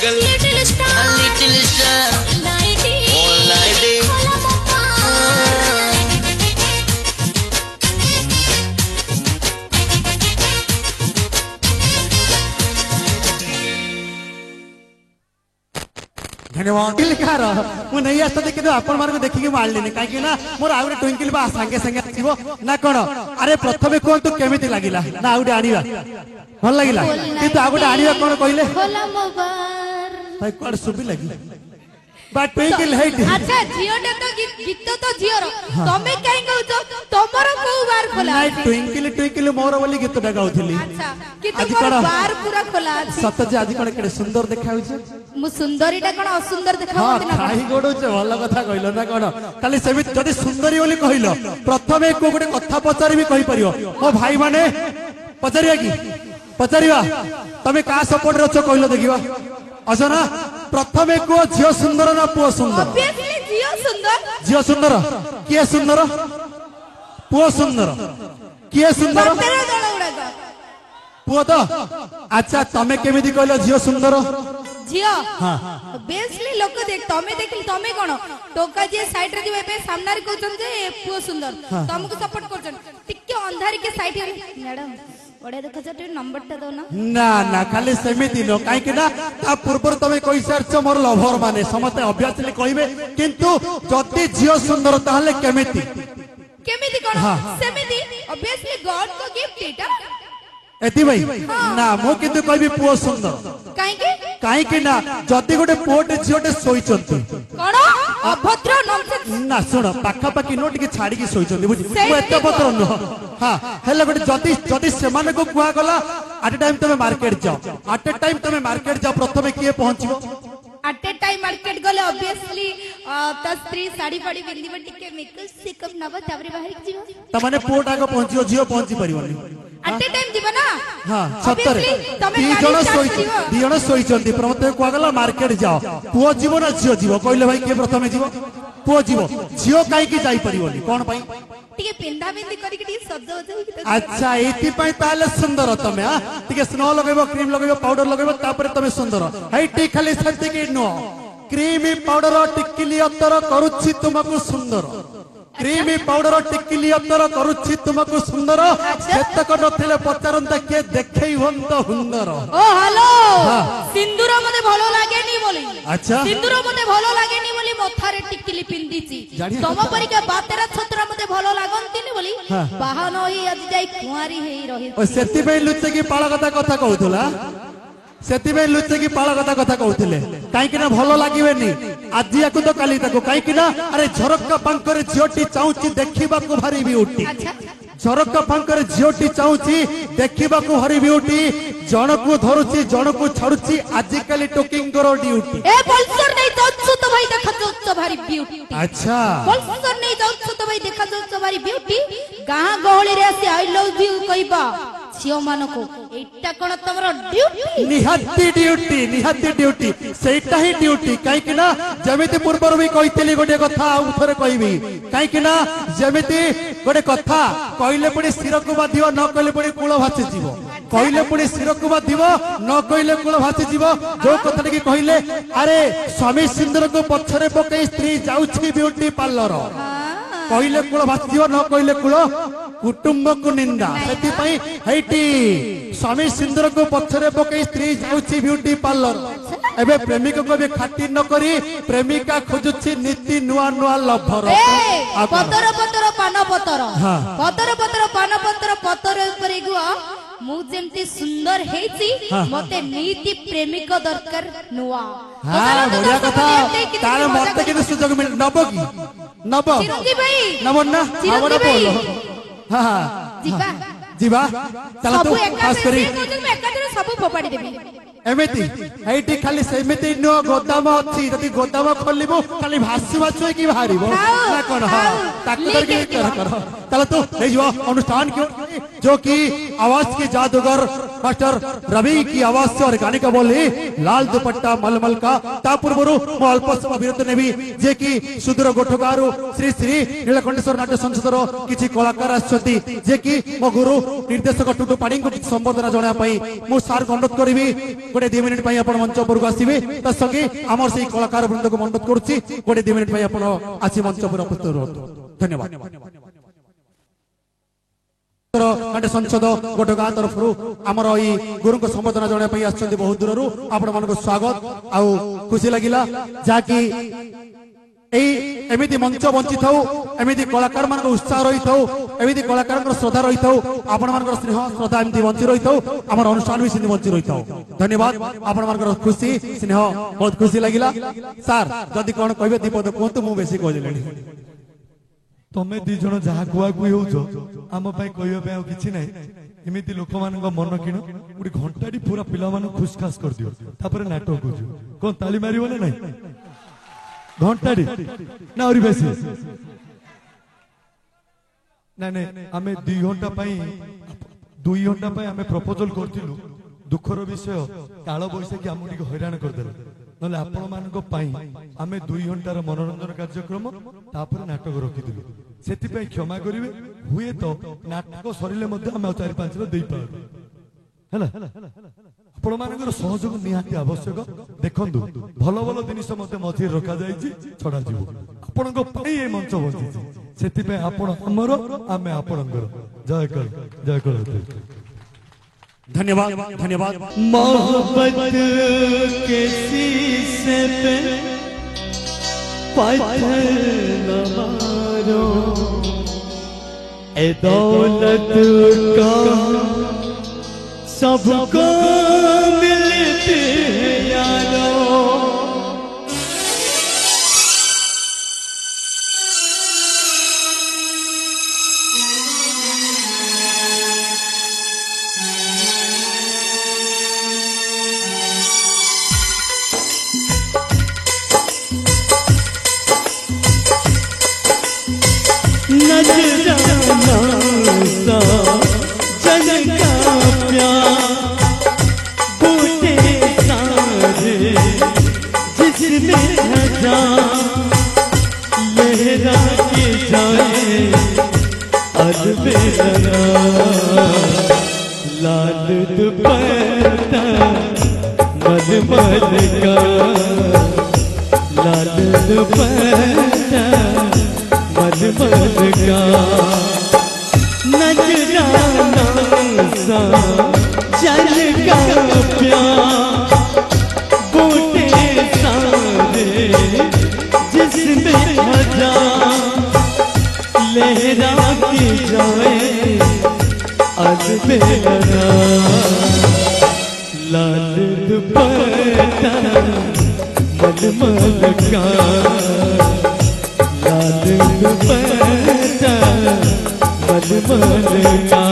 twinkle, little star, little star, lighting, all lighting. धन्यवाद car मु नहीं आसता कि आपण मार्ग देखिए मारलिनी कहीं ना मोर आउ ट्विंकल बा संगे संगे आसीबो ना कोन अरे प्रथमे कहतु केमिति लागिला ना आउ आनिबा भल लागिला किंतु आउ आनिबा कोन कहले खोला मोबार भाई कोड सुबी लगी बा ट्विंकल हेट अच्छा जियोटा तो गीत तो जियो रो तमे काई कहउछो तमरो को बार खोला ना ट्विंकल ट्विंकल मोर बोली गीतटा गाउथली अच्छा कितो मोर बार पूरा खोला अछि सत जे आज कोन केडे सुंदर देखा होइछे मु सुंदरीटा कोन असुंदर देखा हां होती ना खाई गोडोचे भल कथा कहलो ना कोन खाली सेमित जदी सुंदरी बोली कहलो प्रथमे को गोटे कथा पचारि भी कहि परियो ओ भाई माने पचारिया की पचारिवा तमे का सपोर्ट रछो कहलो देखिबा असना प्रथमे को झियो सुंदर ना पुओ सुंदर ऑब्वियसली जियो सुंदर झियो सुंदर किए सुंदर पुओ सुंदर किए सुंदर तेरे दळ उडा पुओ तो अच्छा तमे केमिति कहलो झियो सुंदर जियो हां ऑब्वियसली लोक देख तमे देखिल तमे कोन टोका जे साइड रे दिबे बे सामना रे कहउछन जे पुओ सुंदर तुमको सपोर्ट करछन टिके अंधारी के साइड रे मैडम ओडे देखो जे नंबरटा दो ना ना ना खाली सेमिति नो काई कि ना ता पूर्व तमे कहि सारछ मोर लभर माने समते ऑब्वियसली कहिबे किंतु जति झियो सुंदर ताहले केमिति केमिति कोन सेमिति ऑब्वियसली गॉड को गिफ्ट एटा एति भाई ना मो किंतु कहबी पुओ सुंदर काई कि ना जति गोटे पुओटे झियोटे सोइचंती कोन अभद्र नॉनसेंस ना सुन पाखा पाखी नो टिके छाड़ी की सोइचंती बुझी मो एते पत्र न हां हेले गोटे जति जति से माने को कुआ गला एट ए टाइम तमे मार्केट जाओ एट ए टाइम तमे मार्केट जाओ प्रथमे किए पहुंचबो एट ए टाइम मार्केट गले ऑब्वियसली त स्त्री साड़ी फाड़ी पिंदी टिके मेकअप सेकअप नबा ताबरे बाहर जीव त माने पुओटा को पहुंचियो झियो पहुंची परिवनी एट ए टाइम जीव ना हां सत्तर दी जण सोइचंती प्रथमे कुआ गला मार्केट जाओ पुओ जीवो ना झियो जीवो कहले भाई के प्रथमे जीवो पुओ जीवो झियो काई की जाई परिवनी कोन पई टिके पिंदा बिंदी करी टिके सज होई अच्छा एति पई ताले सुंदर तमे हां टिके स्नो लगेबो क्रीम लगेबो पाउडर लगेबो तापर तमे सुंदर हेइ टी खाली सत्य के नो क्रीमी पाउडर टिकिली अत्तर करूछि तुमको सुंदर क्रीमी पाउडर टिकिली अत्तर करूछि तुमको सुंदर सेतक नथिले पचारंता के देखै हंत हुंदर ओ हेलो सिंदूर मते भलो लागेनी बोली अच्छा सिंदूर मते भलो लागेनी बोली मथारे टिकिली पिंदीची तम परिका बातेरा छतरा मते भलो लागंतीनी बोली बाहन होई आज जाई कुआरी हेई रही ओ सेति पे लुचे की पाळ कथा कहउथला सेति पे लुचे की पाळ कथा कहउथिले काई कि ना भलो लागिवेनी आज याकु तो काली ताको काई कि ना अरे झरक्का पंकरे झियोटी चाउची देखिबा को भारी ब्यूटी झरक्का पंकरे झियोटी चाउची देखिबा को भारी ब्यूटी जणकु धरुची जणकु छाडुची आज काली टोकिंग करो ड्यूटी ए पल्सर नहीं जाउछु तो भाई देखा जाउछु भारी ब्यूटी अच्छा पल्सर नहीं जाउछु तो भाई देखा जाउछु भारी ब्यूटी गां गहळी रे आसी आई लव यू कहबा झियो मानको एटा कोन तमरो ड्यूटी निहाती ड्यूटी सेटा ही ड्यूटी काई कि ना जेमिति पूर्वर भी कहितली गोटे कथा उथरे कहबी काई कि ना जेमिति गोटे कथा कहले पुणी सिर को बाधियो न कहले पुणी कूल भासी जीवो कहले पुणी सिर को बाधियो न कहले कूल भासी जीवो जो कथा की कहले अरे स्वामी सिंदूर को पछरे पकई स्त्री जाउछि ब्यूटी पार्लर कहले कूल भासी जीवो न कहले कूल कुटुंब को निंदा सेति पई हेटी स्वामी सिंदूर को पछरे पकई स्त्री जाउछि ब्यूटी पार्लर एबे प्रेमिक को भी खातिर न करी प्रेमिका खोजुछि नीति नुआ नुआ लभर पतर पतर पान पतर पतर पतर पान पतर पतर ऊपर गुआ मु जेमती सुंदर हेची मते नीति प्रेमिक दरकार नुआ हां बढ़िया कथा तार मते के सुजोग मिल नबो की नबो चिरंजी भाई नबो ना हमर बोलो हां जीवा जीवा चला तू खास करी सब फोपाड़ी देबी एमिति एठी खाली सेमिति नो गोदाम अछि जति गोदाम खोलिबो खाली भासी भासो की बाहरिबो ना कोन हां ताकू कर चलो तू ले जो अनुष्ठान क्यों जो कि आवाज के जादूगर मास्टर रवि की आवाज से और गाने का बोली लाल दुपट्टा मलमल का ता पूर्व मो अल्प समय विरत नेबी जे कि सुदूर गोठगारु श्री श्री नीलकंठेश्वर नाट्य संसदर किछि कलाकार आछथि जे कि मो गुरु निर्देशक टुटू पाणी को संबोधन जणा पई मु सार अनुरोध करबी गोटे 2 मिनिट पई आपण मंच पर आसीबे त संगे हमर सेही कलाकार वृंद को अनुरोध करूछि गोटे 2 मिनिट पई आपण आसी मंच पर उपस्थित रहतु धन्यवाद नाट्य संसद गोटगाँ तरफ आमर गुरु को संबोधन जनाया आसछन्ति बहुत दूर आपण मन स्वागत आउ खुशी लगिला जाकि एमिति मंच बंची थाउ एमिति कलाकार मान उत्साह रही थाउ एमिति कलाकार श्रद्धा रही थाउ आपण मान स्नेह श्रद्धा एमिति बंची रही थाउ आमर अनुष्ठान भी सिंधी बंची रही थाउ धन्यवाद आपण मान खुशी स्नेह बहुत खुशी लगिला सर जदि कोन कहबे दीपद कोंतु मु बेसी कहलेनी तमे दी जण जहा गुआ गुई होउछो आम पई कहयो पे किछि नै एमिति लोक मान मन किण उडी घंटाडी पूरा पिला मान खुशखास कर दियो तापर नाटक को कोन ताली मारिबो ना नै घंटाडी ना और बेसी ना नै आमे 2 घंटा पई आमे प्रपोजल करथिलु दुखर विषय काल बैसाखी आम टिके हैरान कर देला नले आपण मानको पाई आमे 2 घंटार मनोरंजन कार्यक्रम तापर नाटक रखिदिलु सेति पई क्षमा करिवे हुए तो नाटक सरिले मध्ये आमे 4-5 रो देई पाउ हला आपण मानकर सहयोग निहाती आवश्यक देखंदु भलो भलो जिनिस मध्ये मझी रखा जाईची छडा जीव आपण को पई ए मंच बंची सेति पई आपण हमर आमे आपणकर जय कर धन्यवाद धन्यवाद मोहब्बत के शीशे पे पत्थर न मारो ए दौलत का सबको मिलती है यारो लाल दुपट्टा मलमल का लाल दुपट्टा मलमल का नजराना सा जल का प्यार बूटे सारे जिसमें हजार लहरा की जाए अलबेला लाल दुपट्टा मलमल का लाल दुपट्टा मलमल का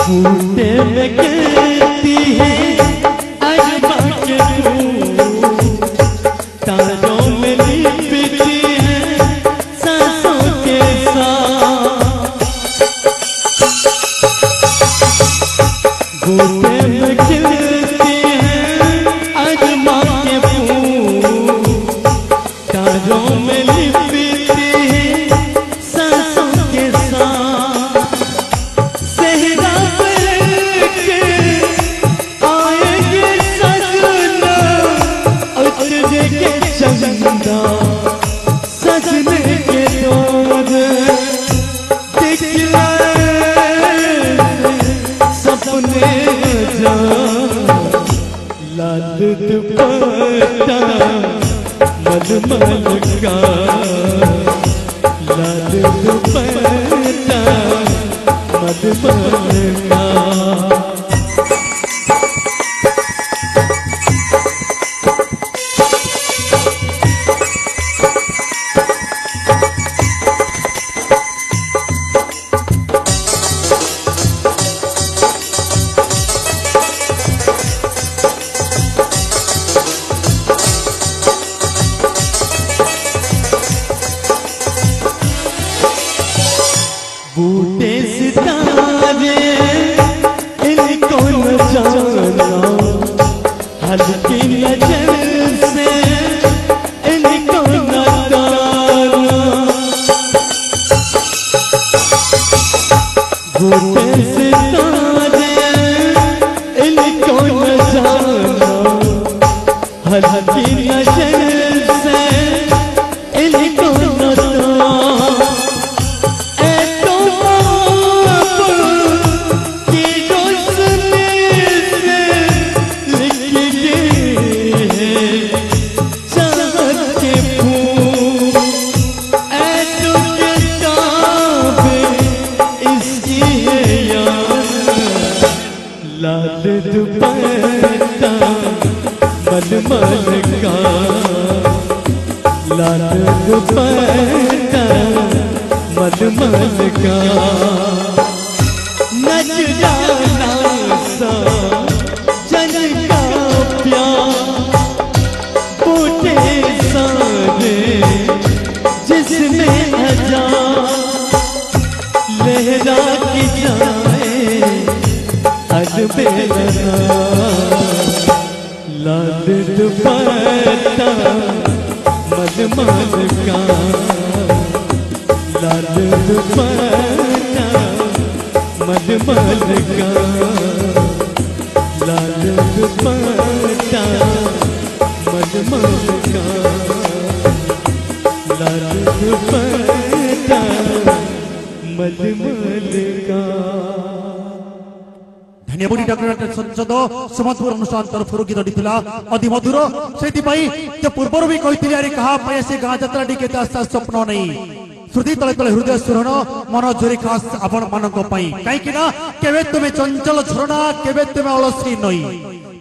बूटे में गिरती है अजमा के फूल तारों में लिपटी है सांसों के साथ बूटे में गिरती है अजमा के फूल तारों में लिपटी है सांसों के साथ सहरा बूटे सितारे इनको न जाना, हल्की नजर से इनको न ताना। बूटे सितारे इनको न जाना, हल्की नजर से इनको न ताना। लाल दुपट्टा मलमल का, लाल दुपट्टा मलमल का। नजराना सा जन का प्यार, बूटे सारे जिसमें अजा लहरा की जाए बेलना। लाल दुपट्टा मलमल का, लाल दुपट्टा मलमल का, लाल दुपट्टा मलमल का, लाल दुपट्टा मलमल का। धन्यवाद डॉक्टर संसद समस्तपुर अनुष्ठान तरफ गीत अति मधुर से पूर्वर भी कही अरे कहा से गाँ जात्रा टी स्वप्न नहीं श्रुति तले तले हृदय स्फुरण मन झोरी खास आपण मान कहीं तुम्हें चंचल झरणा केवे तुम्हें अलसी नई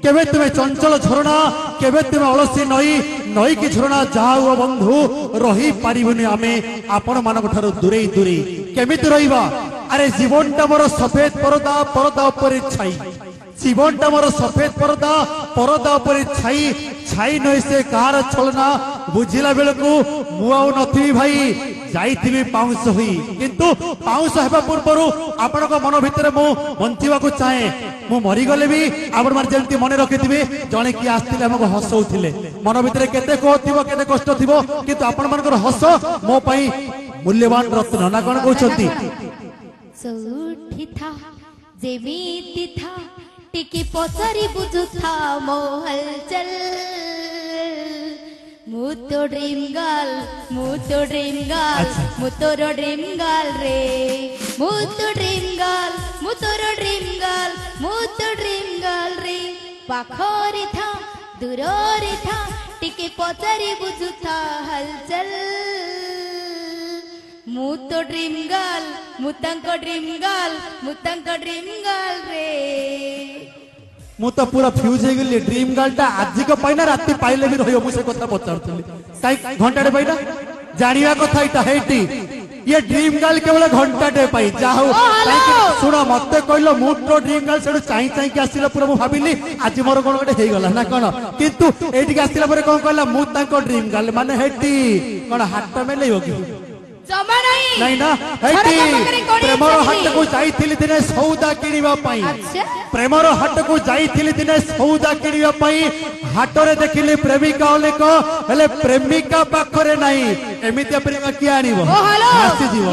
केवे तुम्हें चंचल झरणा केवे तुम्हें अलसी नई नई की झरणा जाओ बंधु रही पारिबुनी आमे आपण मानक ठारू दूरे दूरे केमिति रहिबा। अरे जीवनटा मोर सफेद परदा परदा ऊपर छाई जीवनटा मोर सफेद परदा परदा ऊपर छाई छाई नई से कार छलना बुझिला बेलकू मु आउ नथी भाई जाइथिबी पाउंस हुई किंतु पाउंस हेबा पूर्वरु आपनक मन भितर मु बंचिबाकू चाहे मु मरी गले भी आपण मार जेंति मने रखिथिबे जणे कि आस्तिले हमको हसौथिले मन भितर केते कोह थिबो केते कष्ट थिबो किंतु आपण मानकर हस मो पई मूल्यवान रत्न ना कोन कहउछंती। सौठी था जेमिति था टिकी पचारी बुझु था मो हलचल मु तो ड्रीम गर्ल मु तो ड्रीम गर्ल मु तोरो ड्रीम गर्ल रे मु तो ड्रीम गर्ल मु तोरो ड्रीम गर्ल मु तो ड्रीम गर्ल रे पाखरे था दूरे था टिकी पचारी बुझु था हलचल मु तो ड्रीम गर्ल मुतंको ड्रीम गर्ल मुतंको ड्रीम गर्ल रे मु तो पूरा फ्यूज हो गली ड्रीम गर्ल टा आज को पाइना राति पाइले भी रहियो मु से कथा पचारथली काई घंटा डे पाइना जानिया कथा इटा हेटी ये ड्रीम गर्ल केवल घंटा डे पाई जाहु सुनो मते कहलो मु तो ड्रीम गर्ल सेडू चाहि चाहि के आसिला पूरा मु भाबिली आज मोर कोन गटे हे गला ना कोन किंतु एठी के आसिला परे कोन कहला मु तांको ड्रीम गर्ल माने हेटी कोन हाथ में लेयो कि जमा नहीं नहीं ना प्रेमर हाट को जाइथिली दिने सौदा किनिबा पई प्रेमर हाट को जाइथिली दिने सौदा किनिबा पई हाट रे देखिली प्रेमिका लेको हेले प्रेमिका पाखरे नाही एमिति प्रेम की आनिबो हासी जीव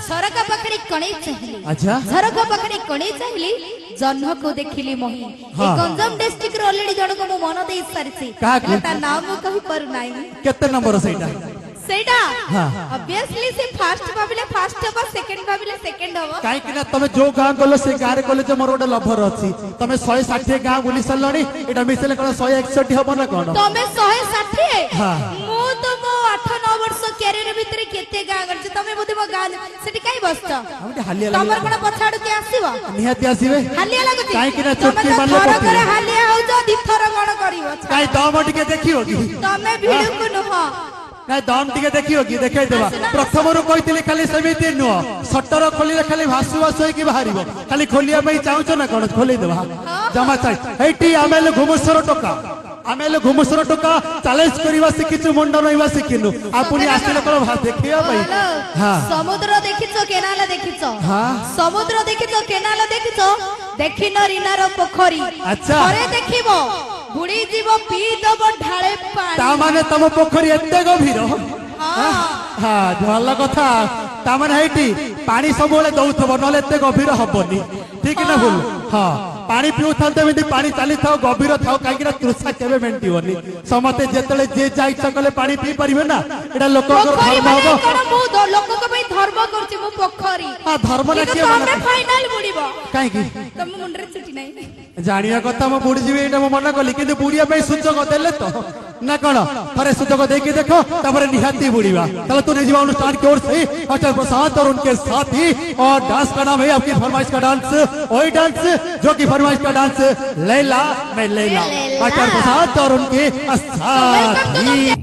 सरका पकड़ी कणे चाहिली अच्छा सरका पकड़ी कणे चाहिली जन्ह को देखिली मोही ए गंजम डिस्ट्रिक्ट रो ऑलरेडी जण को मो मन दे सारसी ता नाम कहि पर नाही केते नंबर सेटा सेटा ऑब्वियसली से फास्ट भाबिले फास्ट होबा सेकंड भाबिले सेकंड होबा काई कि ना तमे जो गां गलो से गां रे गले जे मोर ओडा लभर अछि तमे 160 गां बुली सलणी एटा मिसले कोन 161 होबो ना कोन तमे 160 मु तो मो 8-9 वर्ष कैरियर भीतर केते गां गछ तमे बोधे मो गां सेठी काई बसत हमके हालिया तमर कोन पछाडू के आसीबो निहाती आसीबे हालिया लागती काई कि ना चुटकी मारले थोर करे हालिया हो जो दिथर गण करिवो काई दम टिके देखियो कि तमे भिडू को नुह काई दम टिके देखियो कि देखाई देबा प्रथम रु कहितले खाली समिति नुह सटर खोलिले खाली भासु भासु होई कि बाहरिबो खाली खोलिया पई चाहूछ ना कोन खोलै देबा जमा चाहि हेटी आमेले घुमुसर टोका आमे हेले घुमुसर टोका चैलेंज करवा शिखिचु मुंड नइवा शिखिनु आपुनी आसिले कोन भा देखिया भाई हां समुद्र देखिछो केनाल देखिछो हां समुद्र देखिछो केनाल देखिछो देखिनो रीनार पोखरी अच्छा थरे देखिबो बुडी जीवो पी दबो ढाळे पानी ता माने तम पोखरी एते गभीर हां हां भल कथा ता माने हेटी पानी सब बेले दउथबो नले एते गभीर हबनी ठीक ना भूल हां पानी पिउ थाते एमती पानी चली थाओ गभीर थाओ काई तृषा केबे मेंटिवनी समते जेतले जे जा इच्छा कले पानी पी परिबे ना एटा लोक पोखरी धर्म माने हबो कोन मु लोक को भाई धर्म करछि मु पोखरी हां धर्म ना के तमे फाइनल बुडीबो काई की तम मुंडरे छुटी नाही जानिया कथा म बुडी जीवे एटा म मना कली किंतु बुडिया पे सुजोग देले तो ना कोन थरे सुजोग देके देखो तबरे निहाती बुडीवा चलो तू जीवा अनुष्ठान की ओर से अचल प्रसाद और उनके साथी और डांस का नाम है आपकी फरमाइश का डांस वही डांस जो कि फरमाइश का डांस लैला मैं लैला अचल प्रसाद और उनके साथी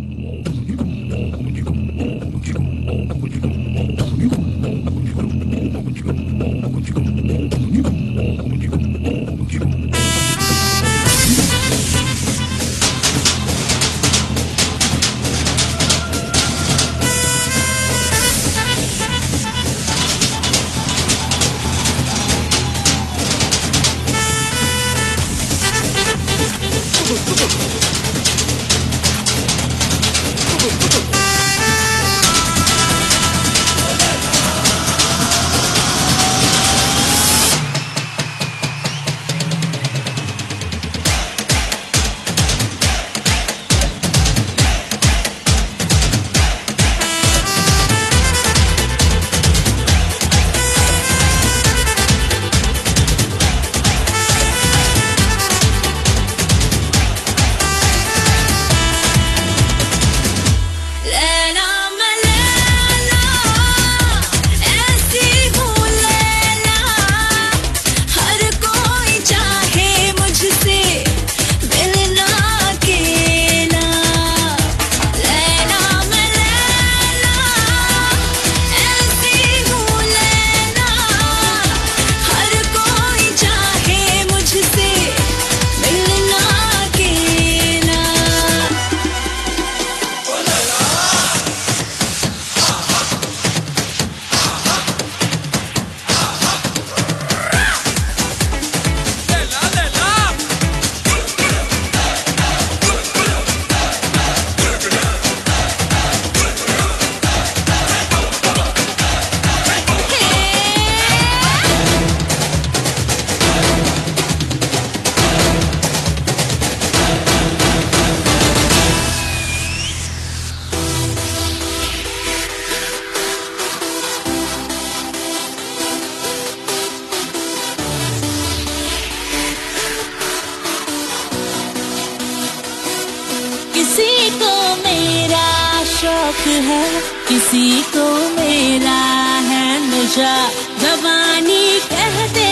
है किसी को मेरा है नशा जवानी कहते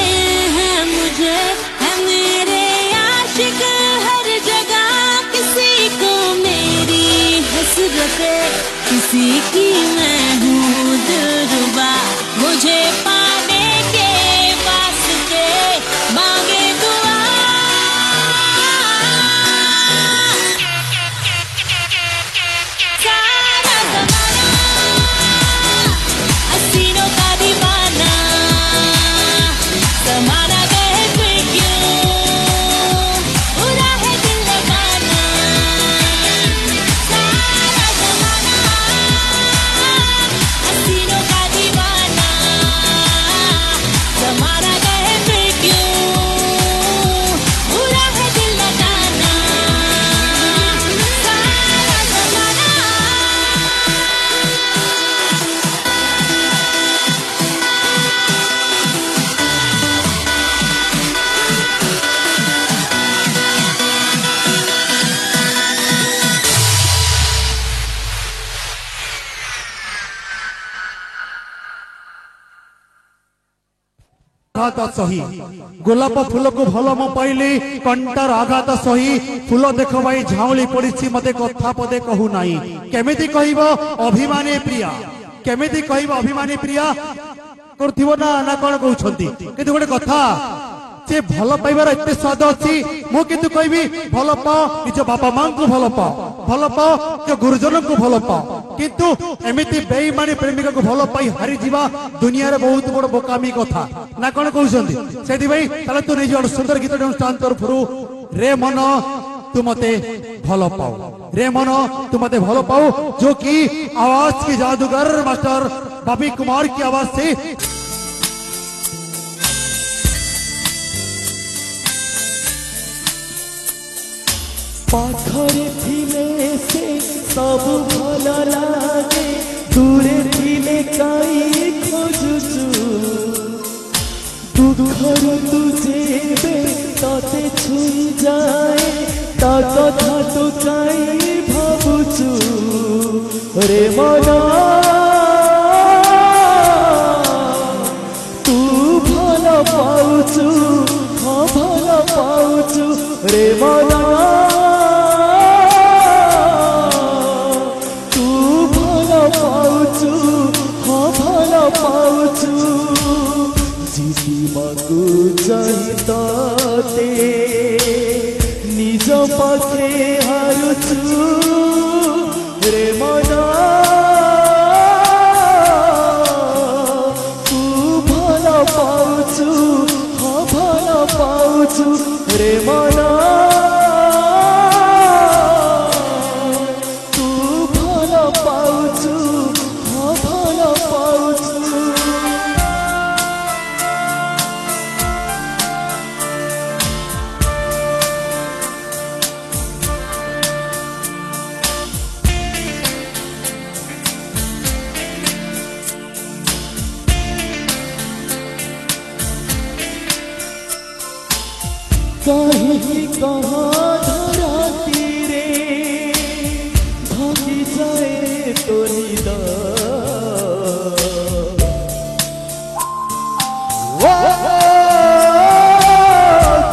हैं मुझे है मेरे आशिक हर जगह किसी को मेरी हसरत किसी की मैं हूँ दिलरुबा मुझे पाने के वास्ते मांगे दुआ आघात सही गोलाप फूल को भल म पाइली कंटार आघात सही फूल देख भाई झाउली पड़ी मते कथा पदे कहू नाही केमिति कहब अभिमानी प्रिया केमिति कहब अभिमानी प्रिया करथिबो ना ना कोन कहउछंती किंतु गोटे कथा से भल पाइबार एत स्वाद अच्छी मु किंतु कहबी भल पाओ निज बापा मां को भल पाओ निज गुरुजन को भल पाओ किंतु एमिति बेईमानी प्रेमिका को भल पाई हारी जीवा दुनिया रे बहुत बड़ बोकामी कथा ना कोन कहउछंती सेठी भाई ताले तू निज सुंदर गीत अनुष्ठान तरफरु रे मन तू मते भल पाओ रे मन तू मते भल पाओ जो कि आवाज के जादूगर मास्टर बबी कुमार की आवाज से पाखरे थिले से सब भल लागे दूरे थिले काई खोजुचु दुखर तू जेबे तते छुई जाए ता कथा तो काई भाबुचु रे मना तू भल पाउचु भल पाउचु रे मना चाहिए निज पाखे हारुचु रे मना तू भल पाउचु भल पाउचु रे मना तू भल पाउचु भल पाउचु कहीं कहाँ धराती रे भागी जाए तो निदा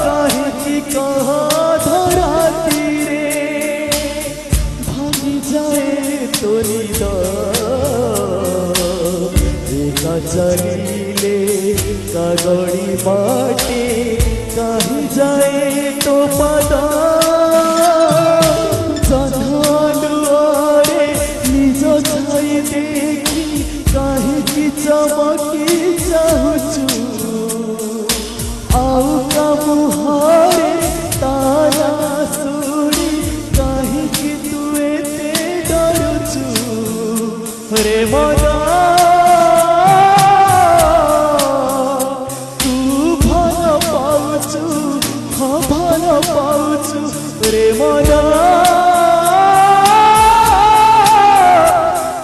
कहीं कहाँ धराती रे भागी जाए तो निदा एका चलीले कागड़ी बाटे कहीं जाए तो पता जन्हानुआरे निज छाई देखी कहीं की चमकी चाहुचु आउ का मुहारे तारा सुनी कहीं की तू एते डरुचु रे मना भल पाउचु रे मना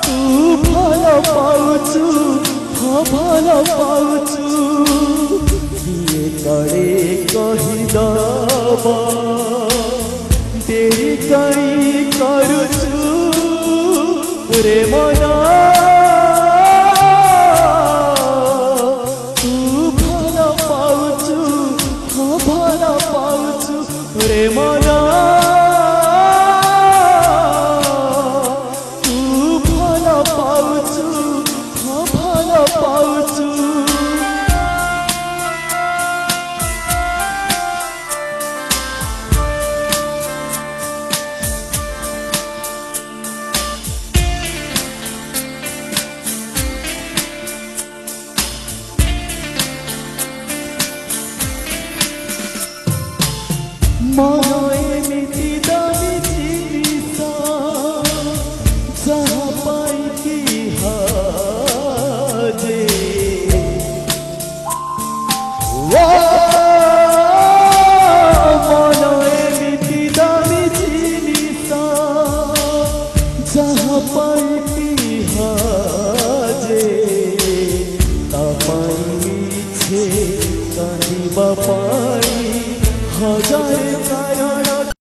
तू भल पाउचु भल पाउचु किए करे कहिदबा देरी कई करुचु रे मना तू भल पाउचु भल पाउचु रे मना तू भल पाउचु भल पाउचु मन एमिति दामी जिनिस जहाँ पाइकी हाजे मन एमिति दामी जिनिस जहाँ पाइकी हाजे तापाई छे कांदी बापा